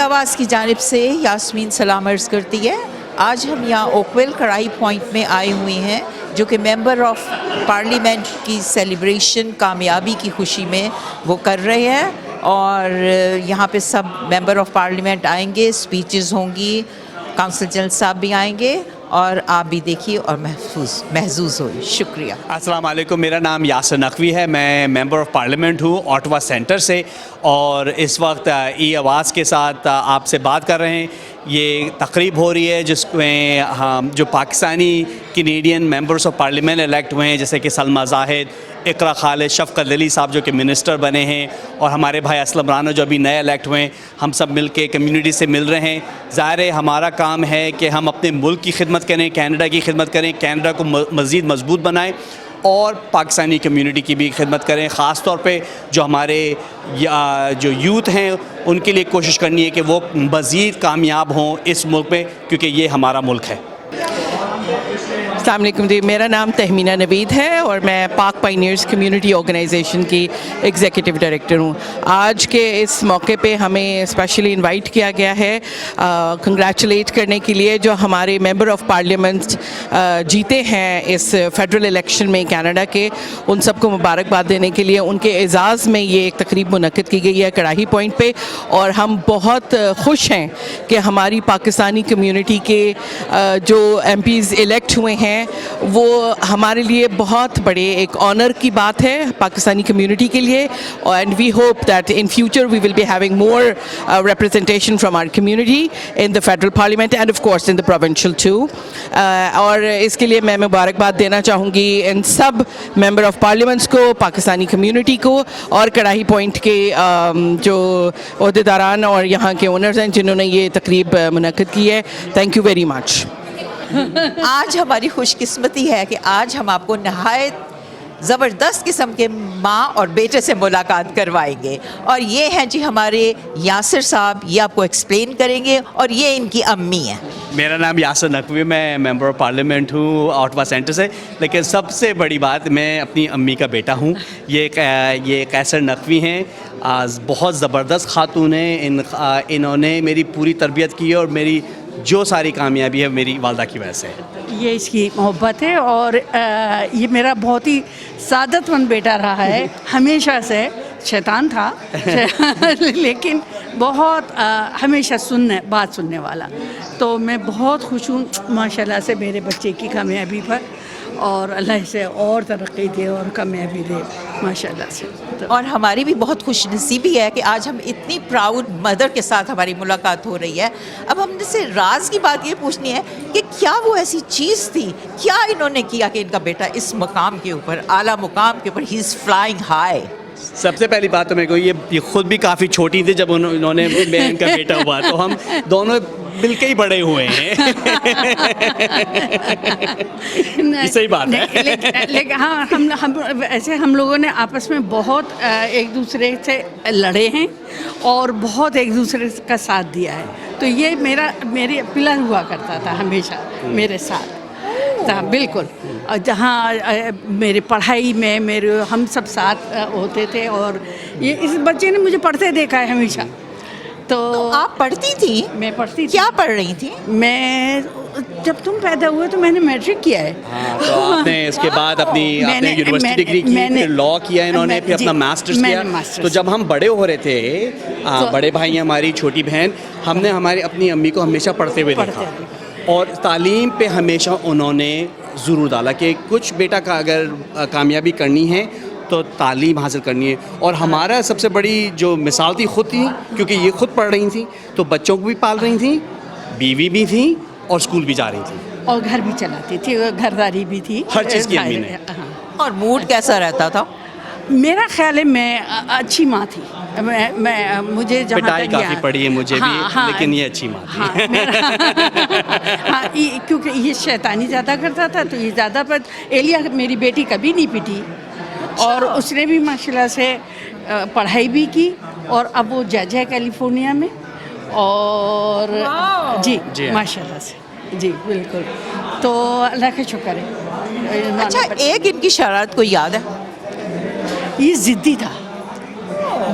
آواز کی جانب سے یاسمین سلام عرض کرتی ہے. آج ہم یہاں اوکویل کڑائی پوائنٹ میں آئے ہوئے ہیں جو کہ ممبر آف پارلیمنٹ کی سیلیبریشن کامیابی کی خوشی میں وہ کر رہے ہیں, اور یہاں پہ سب ممبر آف پارلیمنٹ آئیں گے, اسپیچز ہوں گی, کونسل جنرل صاحب بھی آئیں گے, اور آپ بھی دیکھیے اور محظوظ ہوئے. شکریہ. السلام علیکم, میرا نام یاسر نقوی ہے, میں ممبر آف پارلیمنٹ ہوں آٹوا سینٹر سے, اور اس وقت ای آواز کے ساتھ آپ سے بات کر رہے ہیں. یہ تقریب ہو رہی ہے جس میں ہم جو Pakistani Canadian members of parliament elect ہوئے ہیں, جیسے کہ سلمہ زاہد, اقرا خالد, شفقت علی صاحب جو کہ منسٹر بنے ہیں, اور ہمارے بھائی اسلم رانا جو ابھی نئے الیکٹ ہوئے ہیں. ہم سب مل کے کمیونٹی سے مل رہے ہیں. ظاہر ہے ہمارا کام ہے کہ ہم اپنے ملک کی خدمت کریں, کینیڈا کی خدمت کریں, کینیڈا کو مزید مضبوط بنائیں, اور پاکستانی کمیونٹی کی بھی خدمت کریں. خاص طور پہ جو ہمارے جو یوتھ ہیں ان کے لیے کوشش کرنی ہے کہ وہ مزید کامیاب ہوں اس ملک میں, کیونکہ یہ ہمارا ملک ہے. السلام علیکم جی, میرا نام تہمینہ نوید ہے اور میں پاک پائنیئرز کمیونٹی آرگنائزیشن کی ایگزیکٹو ڈائریکٹر ہوں. آج کے اس موقع پہ ہمیں اسپیشلی انوائٹ کیا گیا ہے کنگریچولیٹ کرنے کے لیے جو ہمارے ممبر آف پارلیمنٹ جیتے ہیں اس فیڈرل الیکشن میں کینیڈا کے, ان سب کو مبارکباد دینے کے لیے ان کے اعزاز میں یہ ایک تقریب منعقد کی گئی ہے کڑاہی پوائنٹ پہ. اور ہم بہت خوش ہیں کہ ہماری پاکستانی کمیونٹی کے جو ایم پیز الیکٹ ہوئے ہیں وہ ہمارے لیے بہت بڑے ایک آنر کی بات ہے پاکستانی کمیونٹی کے لیے, and we hope that in future we will be having more representation from our community in the federal parliament and of course in the provincial too. اور اس کے لیے میں مبارکباد دینا چاہوں گی ان سب ممبر آف پارلیمنٹس کو, پاکستانی کمیونٹی کو, اور کڑاہی پوائنٹ کے جو عہدیداران اور یہاں کے اونرز ہیں جنہوں نے یہ تقریب منعقد کی ہے. Thank you very much. آج ہماری خوش قسمتی ہے کہ آج ہم آپ کو نہایت زبردست قسم کے ماں اور بیٹے سے ملاقات کروائیں گے, اور یہ ہیں جی ہمارے یاسر صاحب, یہ آپ کو ایکسپلین کریں گے, اور یہ ان کی امی ہیں. میرا نام یاسر نقوی, میں ممبر آف پارلیمنٹ ہوں آٹوا سینٹر سے, لیکن سب سے بڑی بات میں اپنی امی کا بیٹا ہوں. یہ قیصر نقوی ہیں, بہت زبردست خاتون ہیں. انہوں نے میری پوری تربیت کی ہے, اور میری جو ساری کامیابی ہے میری والدہ کی وجہ سے. یہ اس کی محبت ہے, اور یہ میرا بہت ہی سعادت مند بیٹا رہا ہے. ہمیشہ سے شیطان تھا لیکن بہت ہمیشہ بات سننے والا. تو میں بہت خوش ہوں ماشاءاللہ سے میرے بچے کی کامیابی پر, اور اللہ سے اور ترقی دے اور کامیابی دے ماشاءاللہ سے. اور ہماری بھی بہت خوش نصیبی ہے کہ آج ہم اتنی پراؤڈ مدر کے ساتھ ہماری ملاقات ہو رہی ہے. اب ہم سے راز کی بات یہ پوچھنی ہے کہ کیا وہ ایسی چیز تھی, کیا انہوں نے کیا کہ ان کا بیٹا اس مقام کے اوپر, اعلیٰ مقام کے اوپر, ہی از فلائنگ ہائی. سب سے پہلی بات تو میں کو یہ خود بھی کافی چھوٹی تھی جب انہوں نے میں ان کا بیٹا ہوا, تو ہم دونوں مل کے ہی بڑے ہوئے ہیں. صحیح بات ہے. لیکن ہاں ہم لوگوں نے آپس میں بہت ایک دوسرے سے لڑے ہیں اور بہت ایک دوسرے کا ساتھ دیا ہے. تو یہ میری پلر ہوا کرتا تھا ہمیشہ میرے ساتھ. بالکل, جہاں میری پڑھائی میں ہم سب ساتھ ہوتے تھے, اور یہ اس بچے نے مجھے پڑھتے دیکھا ہے ہمیشہ. تو آپ پڑھتی تھیں؟ میں پڑھتی تھی. کیا پڑھ رہی تھی؟ میں جب تم پیدا ہوئے تو میں نے میٹرک کیا ہے. تو آپ نے اس کے بعد اپنی یونیورسٹی ڈگری کی, پھر لاء کیا انہوں نے, پھر اپنا ماسٹرز کیا. تو جب ہم بڑے ہو رہے تھے, بڑے بھائی ہماری چھوٹی بہن, ہم نے ہماری اپنی امی کو ہمیشہ پڑھتے ہوئے دیکھا, اور تعلیم پہ ہمیشہ انہوں نے ضرور ڈالا کہ کچھ بیٹا کا اگر کامیابی کرنی ہے تو تعلیم حاصل کرنی ہے. اور ہمارا سب سے بڑی جو مثال تھی خود تھی, کیونکہ یہ خود پڑھ رہی تھیں تو بچوں کو بھی پال رہی تھیں, بیوی بھی تھیں, اور اسکول بھی جا رہی تھیں, اور گھر بھی چلاتی تھی, گھرداری بھی تھی, ہر چیز کی امی نے. اور موڈ کیسا رہتا تھا؟ میرا خیال ہے میں اچھی ماں تھی. میں مجھے جہاں پٹائی کافی پڑی ہے مجھے بھی, لیکن یہ اچھی ماں تھی. ہاں, کیونکہ یہ شیطانی زیادہ کرتا تھا, تو یہ زیادہ پر ایلیا میری بیٹی کبھی نہیں پٹی, اور اس نے بھی ماشاءاللہ سے پڑھائی بھی کی, اور اب وہ جج ہے کیلیفورنیا میں. اور جی ماشاءاللہ سے, جی بالکل. تو اللہ کا شکر ہے. اچھا, ایک ان کی شرارت کو یاد ہے؟ یہ ضدی تھا,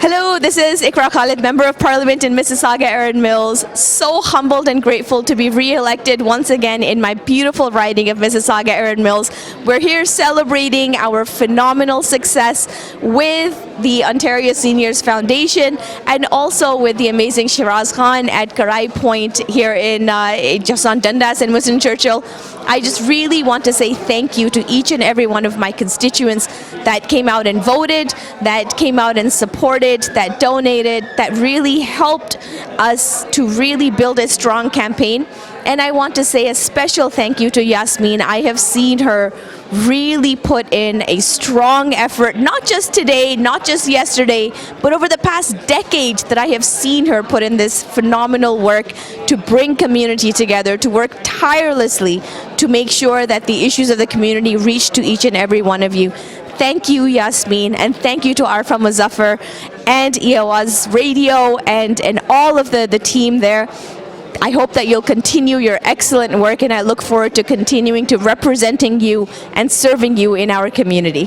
Hello, this is Ikra Khalid, Member of Parliament in Mississauga, Erin Mills. So humbled and grateful to be re-elected once again in my beautiful riding of Mississauga, Erin Mills. We're here celebrating our phenomenal success with the Ontario Seniors Foundation and also with the amazing Shiraz Khan at Karai Point here in just on Dundas and Winston Churchill. I just really want to say thank you to each and every one of my constituents that came out and voted, that came out and supported, that donated, that really helped us to really build a strong campaign. And I want to say a special thank you to Yasmin. I have seen her really put in a strong effort, not just today, not just yesterday, but over the past decade that I have seen her put in this phenomenal work to bring community together, to work tirelessly to make sure that the issues of the community reach to each and every one of you. Thank you, Yasmin, and thank you to Arfa Muzaffar and EOA's radio and all of the team there. I hope that you'll continue your excellent work, and I look forward to continuing to representing you and serving you in our community.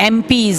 MPs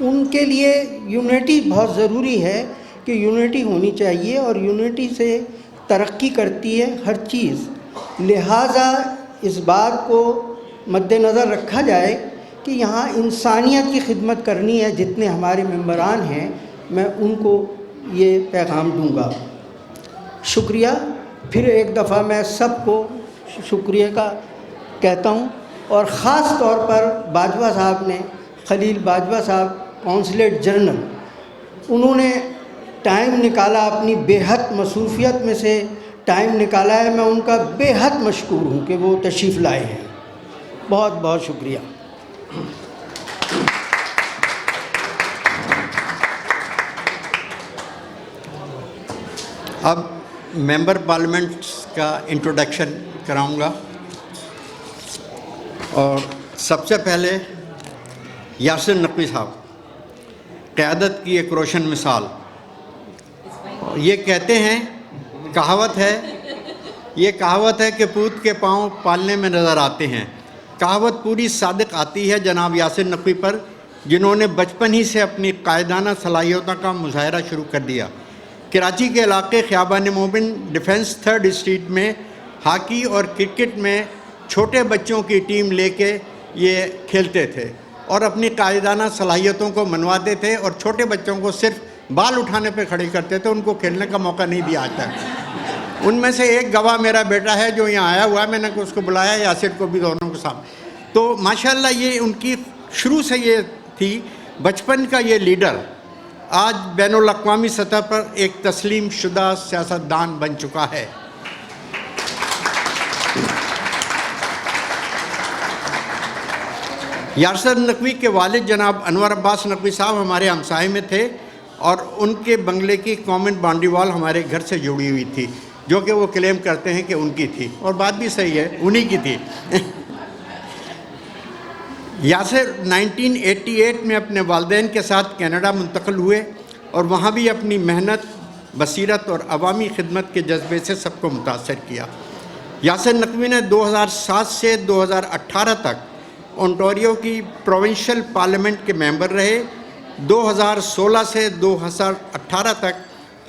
ان کے لیے unity بہت ضروری ہے کہ unity ہونی چاہیے اور unity سے ترقی کرتی ہے ہر چیز. لہٰذا اس بات کو مد نظر رکھا جائے کہ یہاں انسانیت کی خدمت کرنی ہے. جتنے ہمارے ممبران ہیں میں ان کو یہ پیغام دوں گا. شکریہ. پھر ایک دفعہ میں سب کو شکریہ کا کہتا ہوں اور خاص طور پر باجوہ صاحب نے, خلیل باجوہ صاحب کونسلیٹ جنرل, انہوں نے ٹائم نکالا, اپنی بے حد مصروفیت میں سے ٹائم نکالا ہے. میں ان کا بے حد مشکور ہوں کہ وہ تشریف لائے ہیں. بہت بہت شکریہ. اب ممبر پارلیمنٹ کا انٹروڈکشن کراؤں گا اور سب سے پہلے یاسر نقوی صاحب, قیادت کی ایک روشن مثال. یہ کہتے ہیں, کہاوت ہے کہ پوت کے پاؤں پالنے میں نظر آتے ہیں. کہاوت پوری صادق آتی ہے جناب یاسر نقوی پر, جنہوں نے بچپن ہی سے اپنی قائدانہ صلاحیتوں کا مظاہرہ شروع کر دیا. کراچی کے علاقے خیابان مومن ڈیفنس 3rd اسٹریٹ میں ہاکی اور کرکٹ میں چھوٹے بچوں کی ٹیم لے کے یہ کھیلتے تھے اور اپنی قائدانہ صلاحیتوں کو منواتے تھے اور چھوٹے بچوں کو صرف بال اٹھانے پہ کھڑے کرتے تھے, ان کو کھیلنے کا موقع نہیں دیا آج تک. ان میں سے ایک گواہ میرا بیٹا ہے جو یہاں آیا ہوا ہے, میں نے اس کو بلایا, یاسر کو بھی, دونوں کے سامنے. تو ماشاءاللہ یہ ان کی شروع سے یہ تھی, بچپن کا یہ لیڈر آج بین الاقوامی سطح پر ایک تسلیم شدہ سیاستدان بن چکا ہے. یاسر نقوی کے والد جناب انور عباس نقوی صاحب ہمارے ہمسائے میں تھے اور ان کے بنگلے کی کامن باؤنڈری وال ہمارے گھر سے جڑی ہوئی تھی, جو کہ وہ کلیم کرتے ہیں کہ ان کی تھی, اور بات بھی صحیح ہے, انہی کی تھی. یاسر 1988 میں اپنے والدین کے ساتھ کینیڈا منتقل ہوئے اور وہاں بھی اپنی محنت, بصیرت اور عوامی خدمت کے جذبے سے سب کو متاثر کیا. یاسر نقوی نے 2007 سے 2018 تک اونٹاریو کی پروونشل پارلیمنٹ کے ممبر رہے. 2016 سے 2018 تک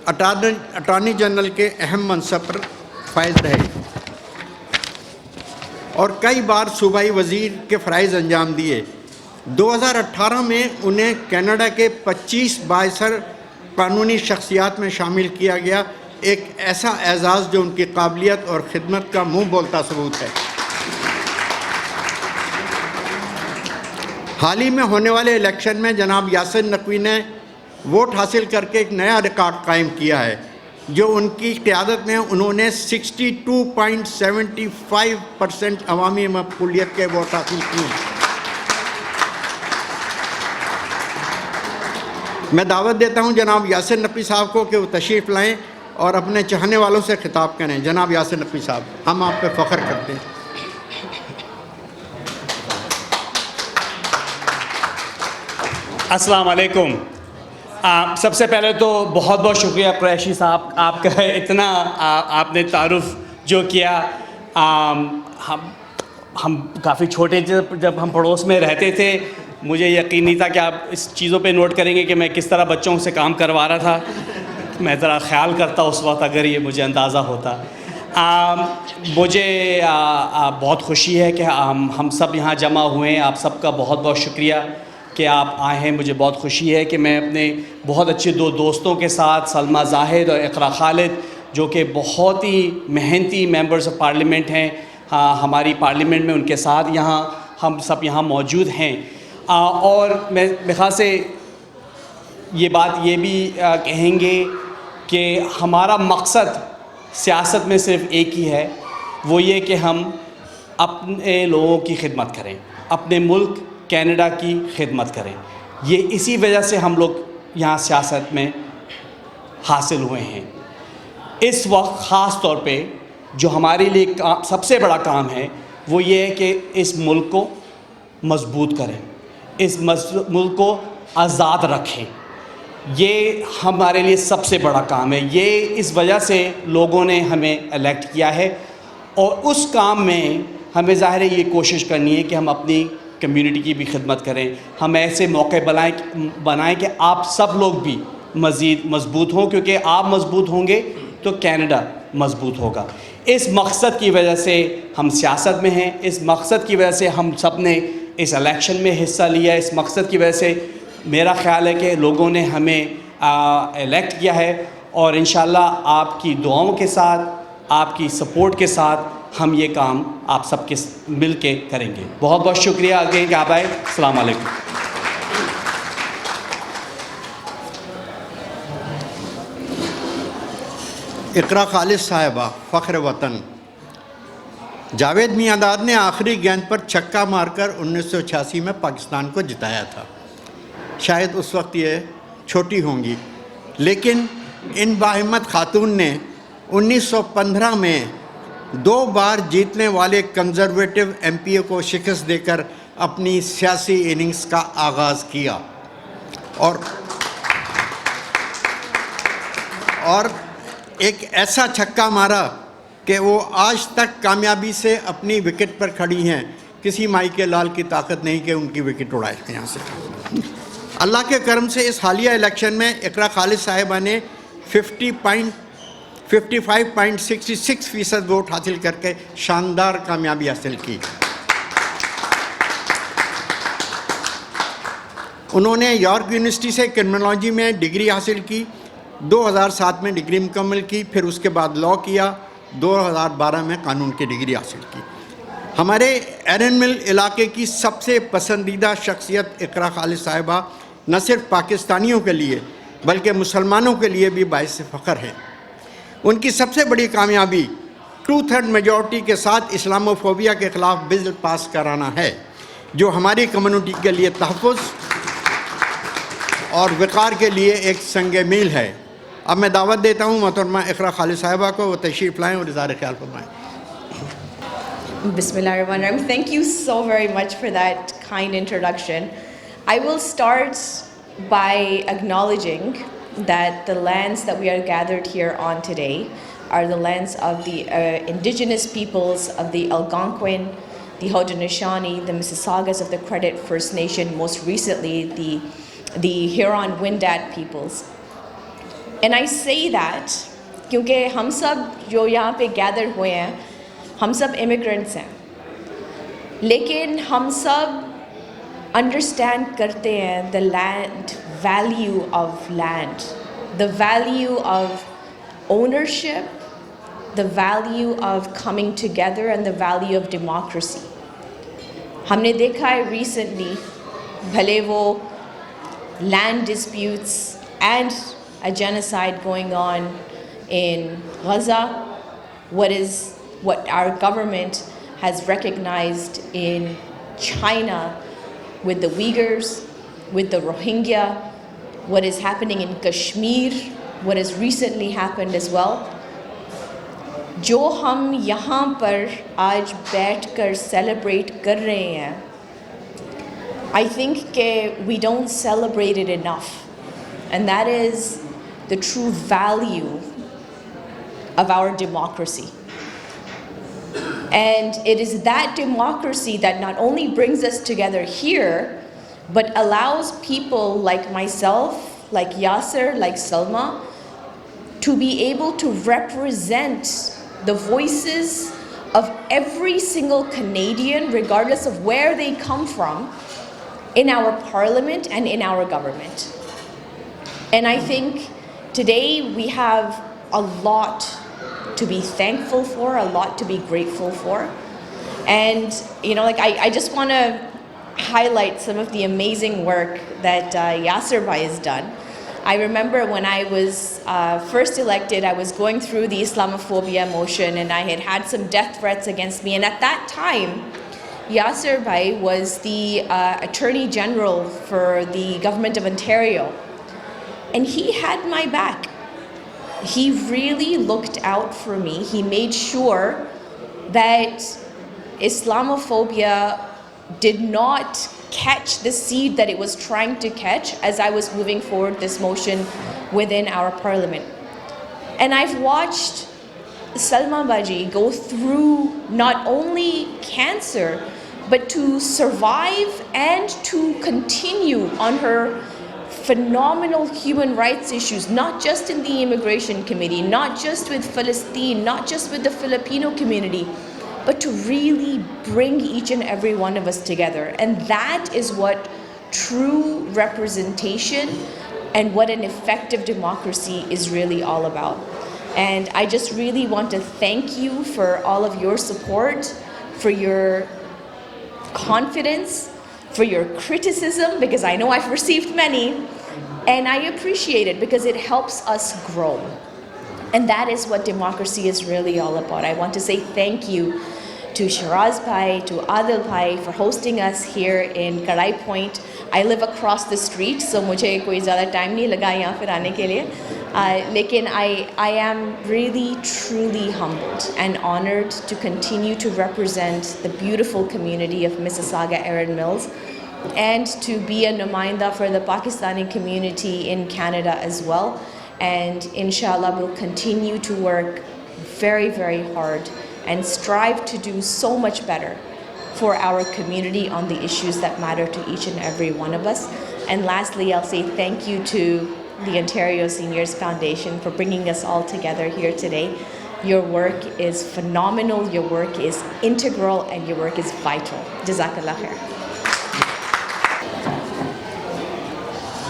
اٹارنی جنرل کے اہم منصب پر فائز رہے اور کئی بار صوبائی وزیر کے فرائض انجام دیے. 2018 میں انہیں کینیڈا کے 25 بااثر قانونی شخصیات میں شامل کیا گیا, ایک ایسا اعزاز جو ان کی قابلیت اور خدمت کا منہ بولتا ثبوت ہے. حال ہی میں ہونے والے الیکشن میں جناب یاسر نقوی نے ووٹ حاصل کر کے ایک نیا ریکارڈ قائم کیا ہے, جو ان کی قیادت میں انہوں نے 62.75% عوامی مقبولیت کے ووٹ حاصل کیے. میں دعوت دیتا ہوں جناب یاسر نقوی صاحب کو کہ وہ تشریف لائیں اور اپنے چاہنے والوں سے خطاب کریں. جناب یاسر نقوی صاحب, ہم آپ پہ فخر کرتے ہیں. السلام علیکم. سب سے پہلے تو بہت بہت شکریہ قریشی صاحب, آپ کا اتنا آپ نے تعارف جو کیا. ہم کافی چھوٹے جب ہم پڑوس میں رہتے تھے, مجھے یقین نہیں تھا کہ آپ اس چیزوں پہ نوٹ کریں گے کہ میں کس طرح بچوں سے کام کروا رہا تھا. میں ذرا خیال کرتا اس وقت اگر یہ مجھے اندازہ ہوتا. مجھے بہت خوشی ہے کہ ہم سب یہاں جمع ہوئے ہیں. آپ سب کا بہت بہت شکریہ کہ آپ آئے ہیں. مجھے بہت خوشی ہے کہ میں اپنے بہت اچھے 2 دوستوں کے ساتھ, سلمیٰ زاہد اور اقرا خالد, جو کہ بہت ہی محنتی ممبرز آف پارلیمنٹ ہیں ہماری پارلیمنٹ میں, ان کے ساتھ یہاں ہم سب یہاں موجود ہیں. اور میں خیال سے یہ بات یہ بھی کہیں گے کہ ہمارا مقصد سیاست میں صرف ایک ہی ہے, وہ یہ کہ ہم اپنے لوگوں کی خدمت کریں, اپنے ملک کینیڈا کی خدمت کریں. یہ اسی وجہ سے ہم لوگ یہاں سیاست میں حاصل ہوئے ہیں. اس وقت خاص طور پہ جو ہمارے لیے سب سے بڑا کام ہے وہ یہ ہے کہ اس ملک کو مضبوط کریں, اس ملک کو آزاد رکھیں. یہ ہمارے لیے سب سے بڑا کام ہے. یہ اس وجہ سے لوگوں نے ہمیں الیکٹ کیا ہے اور اس کام میں ہمیں ظاہر ہے یہ کوشش کرنی ہے کہ ہم اپنی کمیونٹی کی بھی خدمت کریں. ہم ایسے موقع بنائیں کہ آپ سب لوگ بھی مزید مضبوط ہوں, کیونکہ آپ مضبوط ہوں گے تو کینیڈا مضبوط ہوگا. اس مقصد کی وجہ سے ہم سیاست میں ہیں, اس مقصد کی وجہ سے ہم سب نے اس الیکشن میں حصہ لیا, اس مقصد کی وجہ سے میرا خیال ہے کہ لوگوں نے ہمیں الیکٹ کیا ہے, اور انشاءاللہ آپ کی دعاؤں کے ساتھ, آپ کی سپورٹ کے ساتھ ہم یہ کام آپ سب کے مل کے کریں گے. بہت بہت شکریہ اگین کہ آپ آئے. السلام علیکم. اقرا خالد صاحبہ فخر وطن. جاوید میاں داد نے آخری گیند پر چھکا مار کر 1986 میں پاکستان کو جتایا تھا. شاید اس وقت یہ چھوٹی ہوں گی, لیکن ان باہمت خاتون نے 1915 میں 2 بار جیتنے والے کنزرویٹو ایم پی اے کو شکست دے کر اپنی سیاسی اننگز کا آغاز کیا, اور ایک ایسا چھکا مارا کہ وہ آج تک کامیابی سے اپنی وکٹ پر کھڑی ہیں. کسی مائیکل لال کی طاقت نہیں کہ ان کی وکٹ اڑائے یہاں سے. اللہ کے کرم سے اس حالیہ الیکشن میں اقرا خالد صاحبہ نے 55.66% ووٹ حاصل کر کے شاندار کامیابی حاصل کی. انہوں نے یارک یونیورسٹی سے کرمنالوجی میں ڈگری حاصل کی, 2007 میں ڈگری مکمل کی, پھر اس کے بعد لاء کیا, 2012 میں قانون کی ڈگری حاصل کی. ہمارے ایرن مل علاقے کی سب سے پسندیدہ شخصیت اقرا خالد صاحبہ نہ صرف پاکستانیوں کے لیے بلکہ مسلمانوں کے لیے بھی باعث فخر ہے. ان کی سب سے بڑی کامیابی 2/3 میجورٹی کے ساتھ اسلاموفوبیا کے خلاف بل پاس کرانا ہے, جو ہماری کمیونٹی کے لیے تحفظ اور وقار کے لیے ایک سنگ میل ہے. اب میں دعوت دیتا ہوں محترمہ اقرا خالد صاحبہ کو, وہ تشریف لائیں اور اظہار خیال فرمائیں. Bismillahirrahmanirrahim. Thank you so very much for that kind introduction. I will start by acknowledging that the lands that we are gathered here on today are the lands of the indigenous peoples of the Algonquin, the Haudenosaunee, the Mississaugas of the Credit First Nation, most recently the Huron-Wendat peoples. And I say that کیونکہ ہم سب جو یہاں پہ گیدر ہوئے ہیں ہم سب immigrants ہیں, لیکن ہم سب انڈرسٹینڈ کرتے ہیں the land value of land, the value of ownership, the value of coming together and the value of democracy. ہم نے دیکھا ہے ریسنٹلی, بھلے وہ land disputes and a genocide going on in Gaza, what our government has recognized in China with the Uyghurs, with the Rohingya, what is happening in Kashmir, what has recently happened as well. جو ہم یہاں پر آج بیٹھ کر celebrate کر رہے ہیں, I think کہ we don't celebrate it enough, and that is the true value of our democracy. And it is that democracy that not only brings us together here, but allows people like myself, like Yasser, like Salma, to be able to represent the voices of every single Canadian, regardless of where they come from, in our parliament and in our government. And I think today we have a lot to be thankful for, a lot to be grateful for. And, I just want to highlight some of the amazing work that Yasser Bhai has done. I remember when I was first elected, I was going through the Islamophobia motion and I had some death threats against me. And at that time, Yasser Bhai was the Attorney General for the Government of Ontario. And he had my back. He really looked out for me. He made sure that Islamophobia did not catch the seed that it was trying to catch as I was moving forward this motion within our parliament. And I've watched Salma Baji go through not only cancer, but to survive and to continue on her phenomenal human rights issues, not just in the Immigration Committee, not just with Palestine, not just with the Filipino community, but to really bring each and every one of us together. And that is what true representation and what an effective democracy is really all about. And I just really want to thank you for all of your support, for your confidence, for your criticism, because I know I've received many, and I appreciate it because it helps us grow. And that is what democracy is really all about. I want to say thank you to Shiraz Bhai, to Adil Bhai for hosting us here in Karai Point. I live across the street, so mujhe koi zyada time nahi laga yahan par aane ke liye. Lekin I am really truly humbled and honored to continue to represent the beautiful community of Mississauga Erin Mills and to be a numainda for the Pakistani community in Canada as well. And inshallah we'll continue to work very, very hard and strive to do so much better for our community on the issues that matter to each and every one of us. And lastly, I'll say thank you to the Ontario Seniors Foundation for bringing us all together here today. Your work is phenomenal, your work is integral, and your work is vital. Jazakallah khair.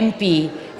MP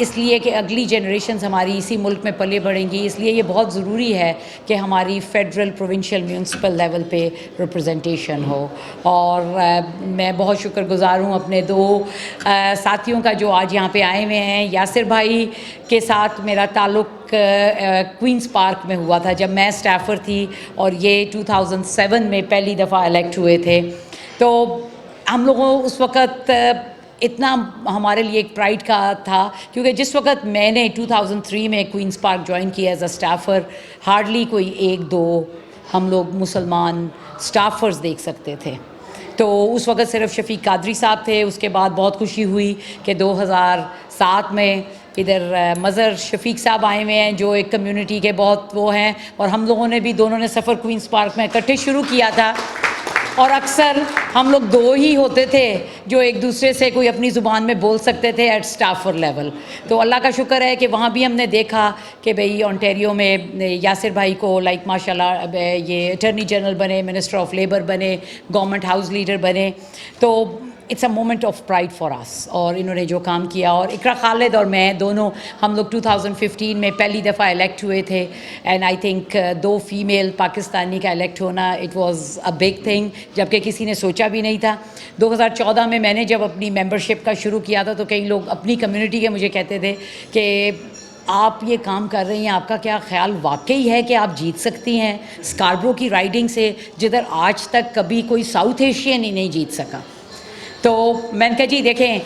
اس لیے کہ اگلی generations ہماری اسی ملک میں پلے بڑھیں گی، اس لیے یہ بہت ضروری ہے کہ ہماری فیڈرل، پروونشل، میونسپل لیول پہ ریپرزنٹیشن ہو. اور میں بہت شکر گزار ہوں اپنے 2 ساتھیوں کا جو آج یہاں پہ آئے ہوئے ہیں. یاسر بھائی کے ساتھ میرا تعلق کوئنز پارک میں ہوا تھا جب میں اسٹافر تھی، اور یہ 2007 میں پہلی دفعہ الیکٹ ہوئے تھے. تو ہم لوگوں اس وقت اتنا ہمارے لیے ایک پرائڈ کا تھا، کیونکہ جس وقت میں نے 2003 میں کوئنز پارک جوائن کیا ایز اے اسٹافر، ہارڈلی کوئی 1-2 ہم لوگ مسلمان اسٹافرز دیکھ سکتے تھے. تو اس وقت صرف شفیق قادری صاحب تھے. اس کے بعد بہت خوشی ہوئی کہ 2007 میں ادھر مظہر شفیق صاحب آئے ہوئے ہیں جو ایک کمیونٹی کے بہت وہ ہیں، اور ہم لوگوں نے بھی دونوں نے سفر کوئنز پارک میں اکٹھے شروع کیا تھا. اور اکثر ہم لوگ 2 ہی ہوتے تھے جو ایک دوسرے سے کوئی اپنی زبان میں بول سکتے تھے ایٹ اسٹافر لیول. تو اللہ کا شکر ہے کہ وہاں بھی ہم نے دیکھا کہ بھئی اونٹیریو میں یاسر بھائی کو لائک ماشاء اللہ یہ اٹرنی جنرل بنے، منسٹر آف لیبر بنے، گورنمنٹ ہاؤس لیڈر بنے. تو it's a moment of pride for us. اور انہوں نے جو کام کیا، اور اقرا خالد اور میں دونوں ہم لوگ 2015 میں پہلی دفعہ الیکٹ ہوئے تھے. And I think 2 female Pakistani کا الیکٹ ہونا it was a big thing, جبکہ کسی نے سوچا بھی نہیں تھا. 2014 میں نے جب اپنی ممبرشپ کا شروع کیا تھا تو کئی لوگ اپنی کمیونٹی کے مجھے کہتے تھے کہ آپ یہ کام کر رہی ہیں، آپ کا کیا خیال واقعی ہے کہ آپ جیت سکتی ہیں اسکاربرو کی رائڈنگ سے، جدھر آج تک کبھی کوئی ساؤتھ ایشین ہی نہیں جیت سکا. تو میں نے کہا جی دیکھیں،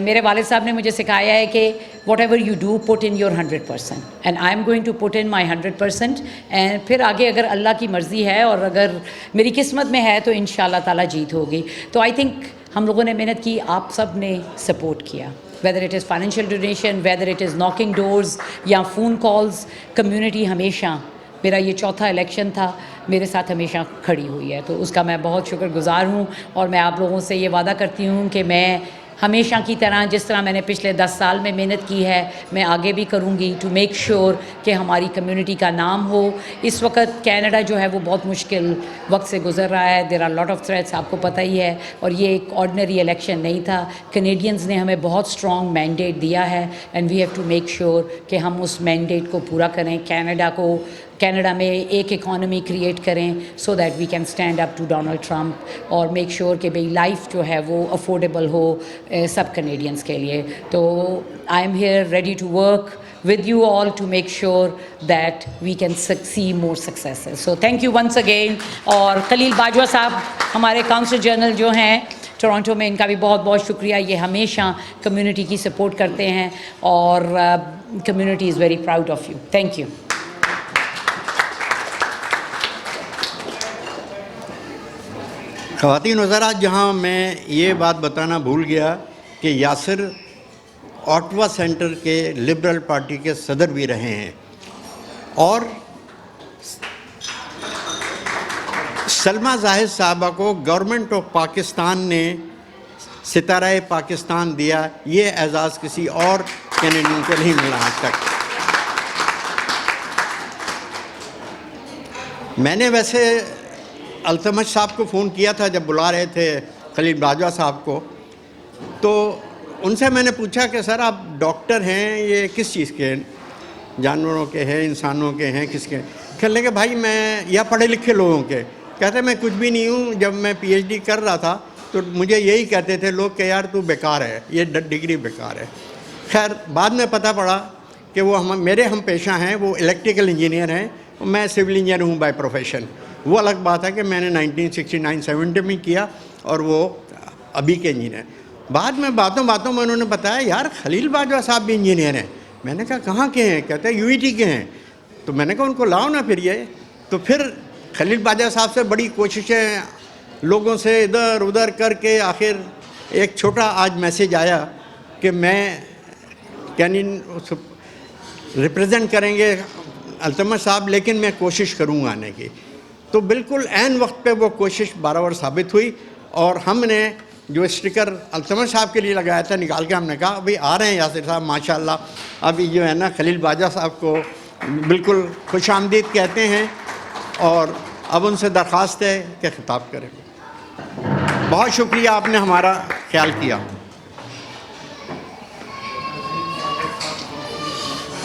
میرے والد صاحب نے مجھے سکھایا ہے کہ whatever you do put in your 100%، and I am going to put in my 100%. And پھر آگے اگر اللہ کی مرضی ہے اور اگر میری قسمت میں ہے تو ان شاء اللہ تعالیٰ جیت ہوگی. تو آئی تھنک ہم لوگوں نے محنت کی، آپ سب نے سپورٹ کیا، whether it is financial donation, whether it is knocking doors یا phone calls. کمیونٹی ہمیشہ، میرا یہ 4تھا الیکشن تھا، میرے ساتھ ہمیشہ کھڑی ہوئی ہے. تو اس کا میں بہت شکر گزار ہوں. اور میں آپ لوگوں سے یہ وعدہ کرتی ہوں کہ میں ہمیشہ کی طرح جس طرح میں نے پچھلے 10 سال میں محنت کی ہے میں آگے بھی کروں گی ٹو میک شیور کہ ہماری کمیونٹی کا نام ہو. اس وقت کینیڈا جو ہے وہ بہت مشکل وقت سے گزر رہا ہے. There are lot of threats, آپ کو پتہ ہی ہے. اور یہ ایک آرڈنری الیکشن نہیں تھا. کینیڈینز نے ہمیں بہت اسٹرانگ مینڈیٹ دیا ہے and we have to make sure کہ ہم اس مینڈیٹ کو پورا کریں، کینیڈا میں ایک اکانومی کریٹ کریں so that we can stand up to Donald Trump, اور میک شیور کہ بھئی لائف جو ہے وہ افورڈیبل ہو سب کینیڈینس کے لیے. تو I am here ready to work with you all to make sure that we can see more successes. So thank you once again. اور خلیل باجوہ صاحب ہمارے کاؤنسل جنرل جو ہیں ٹورانٹو میں، ان کا بھی بہت بہت شکریہ. یہ ہمیشہ کمیونٹی کی سپورٹ کرتے ہیں اور community is very proud of you. Thank you. خواتین وزراء، جہاں میں یہ بات بتانا بھول گیا کہ یاسر آٹوا سینٹر کے لبرل پارٹی کے صدر بھی رہے ہیں، اور سلما زاہد صاحبہ کو گورنمنٹ آف پاکستان نے ستارہ پاکستان دیا. یہ اعزاز کسی اور کینیڈین کو نہیں ملا آج تک. میں نے ویسے التمش صاحب کو فون کیا تھا جب بلا رہے تھے خلیل باجوہ صاحب کو، تو ان سے میں نے پوچھا کہ سر آپ ڈاکٹر ہیں، یہ کس چیز کے ہیں؟ جانوروں کے ہیں، انسانوں کے ہیں، کس کے؟ کہنے لگے بھائی میں یا پڑھے لکھے لوگوں کے. کہتے میں کچھ بھی نہیں ہوں. جب میں پی ایچ ڈی کر رہا تھا تو مجھے یہی کہتے تھے لوگ کہ یار تو بیکار ہے، یہ ڈگری بیکار ہے. خیر بعد میں پتہ پڑا کہ وہ میرے ہم پیشہ ہیں، وہ الیکٹریکل انجینئر ہیں، میں سول انجینئر ہوں بائی پروفیشن. وہ الگ بات ہے کہ میں نے 1969-70 میں کیا اور وہ ابھی کے انجینئر. بعد میں باتوں میں انہوں نے بتایا یار خلیل باجوہ صاحب بھی انجینئر ہیں. میں نے کہا کہاں کے ہیں؟ کہتے ہیں UET کے ہیں. تو میں نے کہا ان کو لاؤ نا پھر. یہ تو پھر خلیل باجوہ صاحب سے بڑی کوششیں لوگوں سے ادھر ادھر کر کے آخر ایک چھوٹا آج میسیج آیا کہ میں ریپریزنٹ کریں گے التمش صاحب، لیکن میں کوشش کروں گا آنے کی. تو بالکل عین وقت پہ وہ کوشش برابر ثابت ہوئی، اور ہم نے جو اسٹیکر التمش صاحب کے لیے لگایا تھا نکال کے ہم نے کہا ابھی آ رہے ہیں یاسر صاحب ماشاءاللہ. ابھی جو ہے نا خلیل باجوہ صاحب کو بالکل خوش آمدید کہتے ہیں، اور اب ان سے درخواست ہے کہ خطاب کریں. بہت شکریہ، آپ نے ہمارا خیال کیا.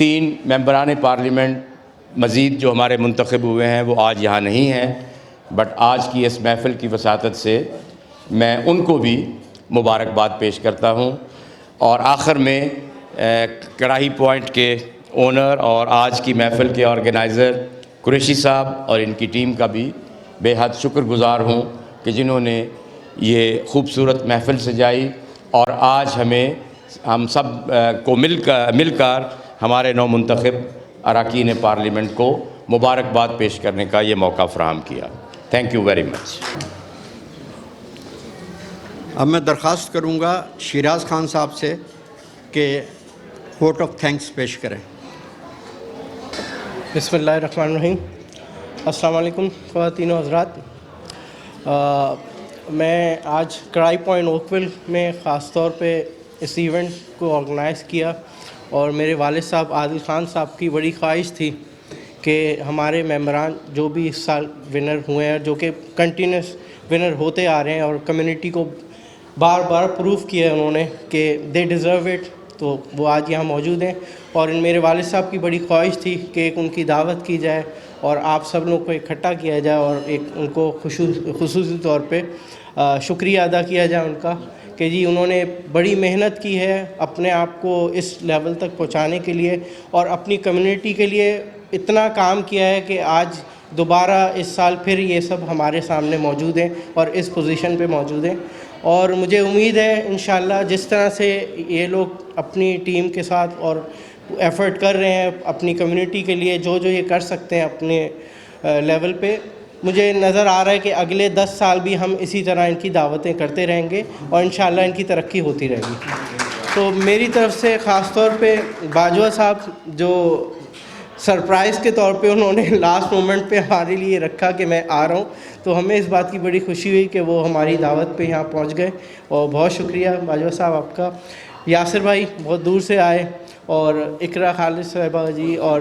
3 ممبران پارلیمنٹ مزید جو ہمارے منتخب ہوئے ہیں وہ آج یہاں نہیں ہیں، بٹ آج کی اس محفل کی وساطت سے میں ان کو بھی مبارکباد پیش کرتا ہوں. اور آخر میں کڑاہی پوائنٹ کے اونر اور آج کی محفل کے آرگنائزر قریشی صاحب اور ان کی ٹیم کا بھی بے حد شکر گزار ہوں کہ جنہوں نے یہ خوبصورت محفل سجائی اور آج ہم سب کو مل کر ہمارے نو منتخب اراکین پارلیمنٹ کو مبارکباد پیش کرنے کا یہ موقع فراہم کیا. Thank you very much. اب میں درخواست کروں گا شیراز خان صاحب سے کہ ووٹ آف تھینکس پیش کریں. بسم اللہ الرحمن الرحیم. السلام علیکم خواتین و حضرات. میں آج کڑائی پوائنٹ اوکویل میں خاص طور پہ اس ایونٹ کو آرگنائز کیا اور میرے والد صاحب عادل خان صاحب کی بڑی خواہش تھی کہ ہمارے ممبران جو بھی اس سال ونر ہوئے ہیں، جو کہ کنٹینیوس ونر ہوتے آ رہے ہیں اور کمیونٹی کو بار بار پروف کیا ہے انہوں نے کہ دے ڈیزرو اٹ، تو وہ آج یہاں موجود ہیں. اور میرے والد صاحب کی بڑی خواہش تھی کہ ایک ان کی دعوت کی جائے اور آپ سب لوگوں کو اکٹھا کیا جائے اور ایک ان کو خصوصی طور پہ شکریہ ادا کیا جائے ان کا کہ جی انہوں نے بڑی محنت کی ہے اپنے آپ کو اس لیول تک پہنچانے کے لیے اور اپنی کمیونٹی کے لیے اتنا کام کیا ہے کہ آج دوبارہ اس سال پھر یہ سب ہمارے سامنے موجود ہیں اور اس پوزیشن پہ موجود ہیں. اور مجھے امید ہے انشاءاللہ جس طرح سے یہ لوگ اپنی ٹیم کے ساتھ اور ایفرٹ کر رہے ہیں اپنی کمیونٹی کے لیے، جو یہ کر سکتے ہیں اپنے لیول پہ، مجھے نظر آ رہا ہے کہ اگلے 10 سال بھی ہم اسی طرح ان کی دعوتیں کرتے رہیں گے اور انشاءاللہ ان کی ترقی ہوتی رہے گی. تو میری طرف سے خاص طور پہ باجوہ صاحب جو سرپرائز کے طور پہ انہوں نے لاسٹ مومنٹ پہ ہمارے لیے رکھا کہ میں آ رہا ہوں، تو ہمیں اس بات کی بڑی خوشی ہوئی کہ وہ ہماری دعوت پہ یہاں پہنچ گئے اور بہت شکریہ باجوہ صاحب آپ کا. یاسر بھائی بہت دور سے آئے اور اقرا خالد صاحبہ جی اور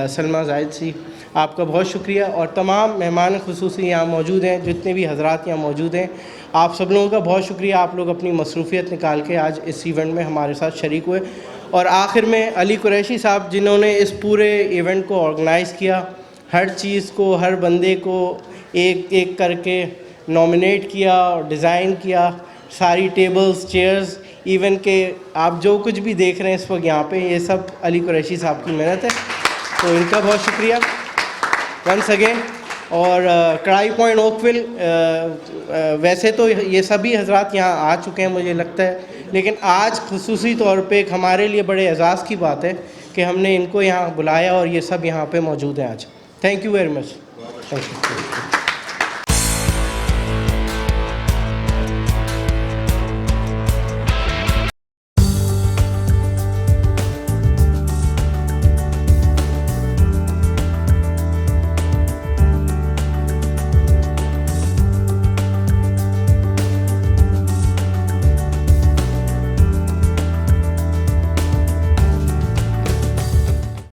سلمہ زاہد سی، آپ کا بہت شکریہ. اور تمام مہمان خصوصی یہاں موجود ہیں، جتنے بھی حضرات یہاں موجود ہیں، آپ سب لوگوں کا بہت شکریہ. آپ لوگ اپنی مصروفیت نکال کے آج اس ایونٹ میں ہمارے ساتھ شریک ہوئے. اور آخر میں علی قریشی صاحب جنہوں نے اس پورے ایونٹ کو آرگنائز کیا، ہر چیز کو، ہر بندے کو ایک ایک کر کے نامنیٹ کیا اور ڈیزائن کیا، ساری ٹیبلز، چیئرز، ایون کہ آپ جو کچھ بھی دیکھ رہے ہیں اس وقت یہاں پہ، یہ سب علی قریشی صاحب کی محنت ہے، تو ان کا بہت شکریہ ونس اگین. اور کڑائی پوائنٹ اوکویل ویسے تو یہ سبھی حضرات یہاں آ چکے ہیں مجھے لگتا ہے، لیکن آج خصوصی طور پہ ایک ہمارے لیے بڑے اعزاز کی بات ہے کہ ہم نے ان کو یہاں بلایا اور یہ سب یہاں پہ موجود ہیں آج. Thank you very much. Thank you.